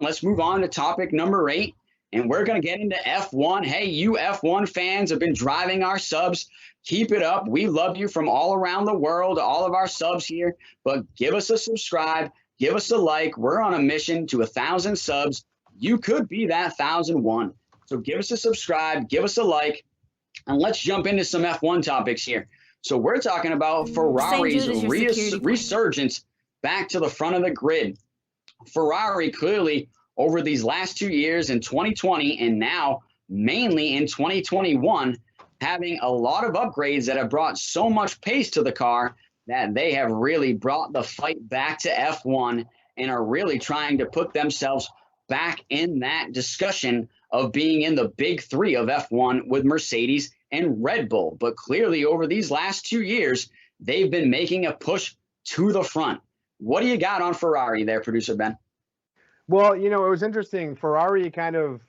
let's move on to topic number 8. And we're going to get into F1. Hey, you F1 fans have been driving our subs. Keep it up. We love you from all around the world, all of our subs here. But give us a subscribe. Give us a like. We're on a mission to 1,000 subs. You could be that 1,001. So give us a subscribe. Give us a like. And let's jump into some F1 topics here. So we're talking about Ferrari's resurgence back to the front of the grid. Ferrari clearly over these last 2 years in 2020 and now mainly in 2021, having a lot of upgrades that have brought so much pace to the car that they have really brought the fight back to F1 and are really trying to put themselves back in that discussion of being in the big 3 of F1 with Mercedes and Red Bull. But clearly over these last 2 years, they've been making a push to the front. What do you got on Ferrari there, Producer Ben? Well, you know, it was interesting. Ferrari kind of,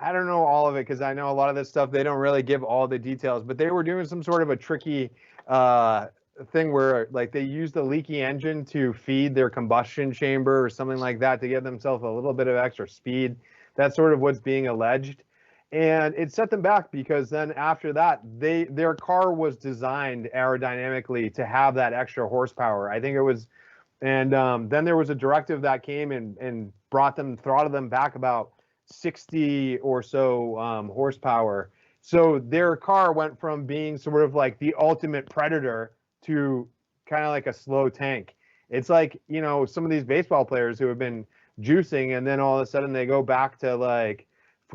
I don't know all of it because I know a lot of this stuff, they don't really give all the details, but they were doing some sort of a tricky thing where like they used the leaky engine to feed their combustion chamber or something like that to give themselves a little bit of extra speed. That's sort of what's being alleged. And it set them back because then after that, their car was designed aerodynamically to have that extra horsepower. I think it was. And then there was a directive that came and throttled them back about 60 or so horsepower. So their car went from being sort of like the ultimate predator to kind of like a slow tank. It's like, you know, some of these baseball players who have been juicing and then all of a sudden they go back to like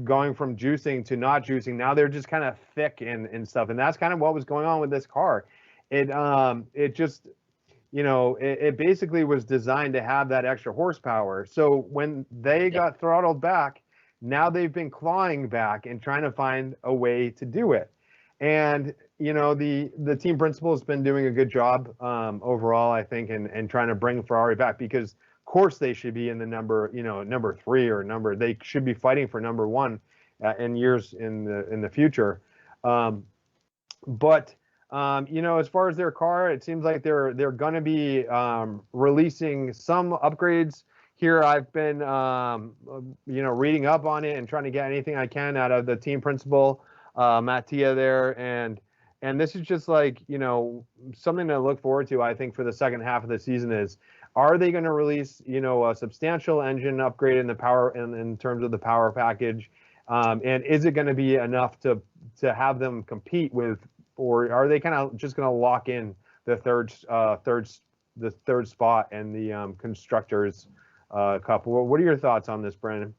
going from juicing to not juicing. Now they're just kind of thick and stuff. And that's kind of what was going on with this car. It just, you know, it basically was designed to have that extra horsepower. So when they got throttled back, now they've been clawing back and trying to find a way to do it. And, you know, the team principal has been doing a good job overall, I think, and trying to bring Ferrari back because, of course, they should be in the number 3 or they should be fighting for number 1 in years in the future. But you know, as far as their car, it seems like they're going to be releasing some upgrades here. I've been, you know, reading up on it and trying to get anything I can out of the team principal, Mattia there. And this is just like, you know, something to look forward to, I think, for the second half of the season is, are they going to release, you know, a substantial engine upgrade in the power in terms of the power package? And is it going to be enough to have them compete with, or are they kind of just going to lock in the third spot and the Constructors Cup? What are your thoughts on this, Brandon?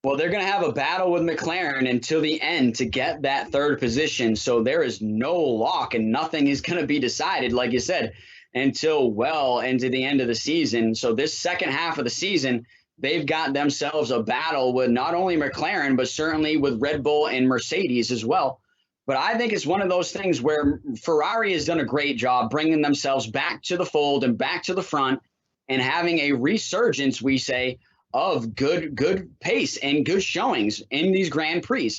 Well, they're going to have a battle with McLaren until the end to get that third position. So there is no lock and nothing is going to be decided, like you said, until well into the end of the season. So this second half of the season, they've got themselves a battle with not only McLaren, but certainly with Red Bull and Mercedes as well. But I think it's one of those things where Ferrari has done a great job bringing themselves back to the fold and back to the front and having a resurgence, we say, of good pace and good showings in these Grand Prix.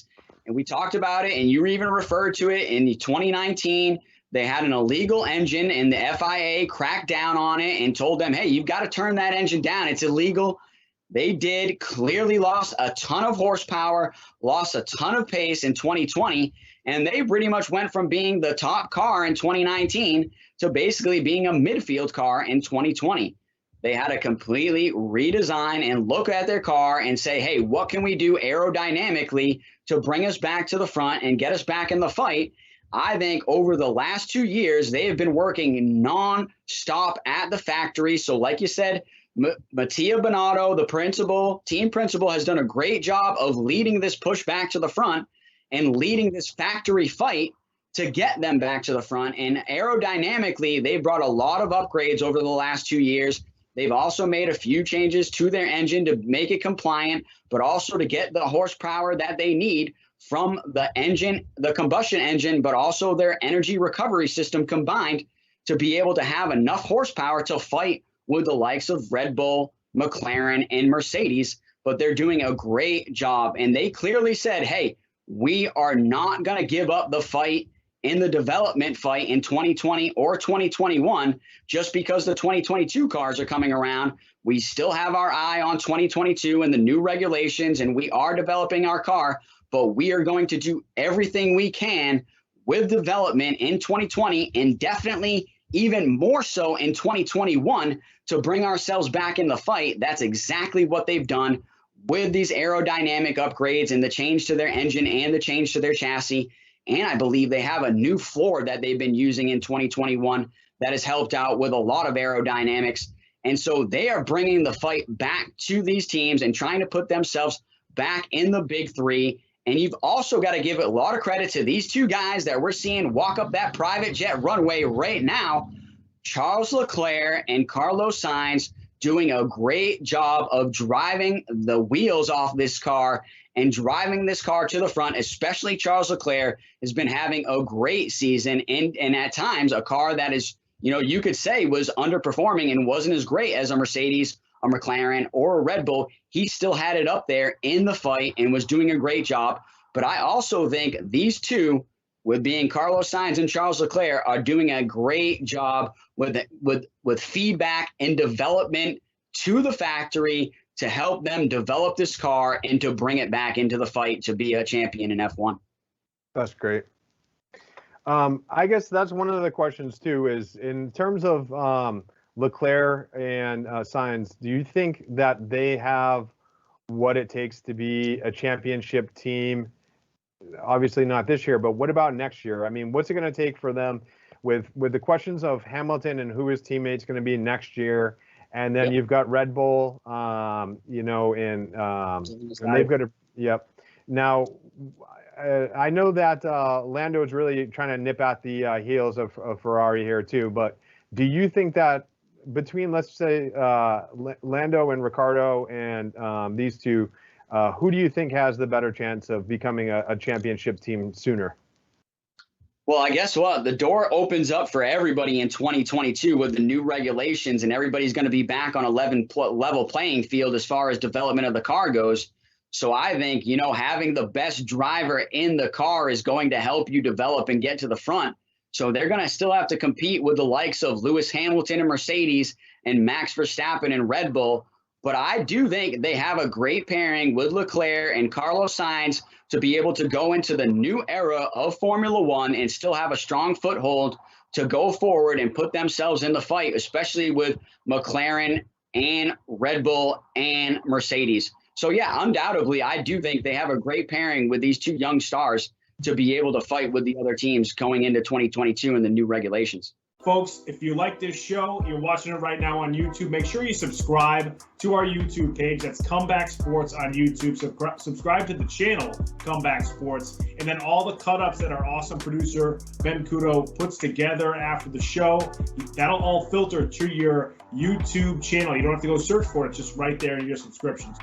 And we talked about it, and you even referred to it in 2019. They had an illegal engine, and the FIA cracked down on it and told them, hey, you've got to turn that engine down. It's illegal. They did, clearly lost a ton of horsepower, lost a ton of pace in 2020, and they pretty much went from being the top car in 2019 to basically being a midfield car in 2020. They had to completely redesign and look at their car and say, hey, what can we do aerodynamically to bring us back to the front and get us back in the fight? I think over the last 2 years, they have been working non-stop at the factory. So like you said, Mattia Binotto, the team principal, has done a great job of leading this push back to the front and leading this factory fight to get them back to the front. And aerodynamically, they've brought a lot of upgrades over the last 2 years. They've also made a few changes to their engine to make it compliant, but also to get the horsepower that they need from the engine, the combustion engine, but also their energy recovery system combined to be able to have enough horsepower to fight with the likes of Red Bull, McLaren, and Mercedes. But they're doing a great job. And they clearly said, hey, we are not going to give up the fight in the development fight in 2020 or 2021, just because the 2022 cars are coming around. We still have our eye on 2022 and the new regulations, and we are developing our car, but we are going to do everything we can with development in 2020 and definitely even more so in 2021 to bring ourselves back in the fight. That's exactly what they've done with these aerodynamic upgrades and the change to their engine and the change to their chassis. And I believe they have a new floor that they've been using in 2021 that has helped out with a lot of aerodynamics. And so they are bringing the fight back to these teams and trying to put themselves back in the big three. And you've also got to give a lot of credit to these two guys that we're seeing walk up that private jet runway right now, Charles LeClerc and Carlos Sainz, doing a great job of driving the wheels off this car and driving this car to the front. Especially Charles LeClerc has been having a great season, and at times a car that is, you could say was underperforming and wasn't as great as a Mercedes, a McLaren, or a Red Bull. He still had it up there in the fight and was doing a great job. But I also think these two, with being Carlos Sainz and Charles LeClerc, are doing a great job with feedback and development to the factory to help them develop this car and to bring it back into the fight to be a champion in F1. That's great. I guess that's one of the questions too, is in terms of LeClerc and Sainz, do you think that they have what it takes to be a championship team? Obviously not this year, but what about next year? I mean, what's it going to take for them with the questions of Hamilton and who his teammate's going to be next year? And then you've got Red Bull, and they've got to, Now, I know that Lando is really trying to nip at the heels of Ferrari here too, but do you think that between, let's say, Lando and Ricciardo and these two, who do you think has the better chance of becoming a championship team sooner? Well, I guess what? The door opens up for everybody in 2022 with the new regulations, and everybody's going to be back on a level playing field as far as development of the car goes. So I think, having the best driver in the car is going to help you develop and get to the front. So they're going to still have to compete with the likes of Lewis Hamilton and Mercedes and Max Verstappen and Red Bull. But I do think they have a great pairing with LeClerc and Carlos Sainz to be able to go into the new era of Formula One and still have a strong foothold to go forward and put themselves in the fight, especially with McLaren and Red Bull and Mercedes. So, yeah, undoubtedly, I do think they have a great pairing with these two young stars to be able to fight with the other teams going into 2022 and the new regulations. Folks, if you like this show, you're watching it right now on YouTube, make sure you subscribe to our YouTube page. That's Comeback Sports on YouTube. Subscribe to the channel, Comeback Sports. And then all the cut-ups that our awesome producer, Ben Couto, puts together after the show, that'll all filter to your YouTube channel. You don't have to go search for it. It's just right there in your subscriptions.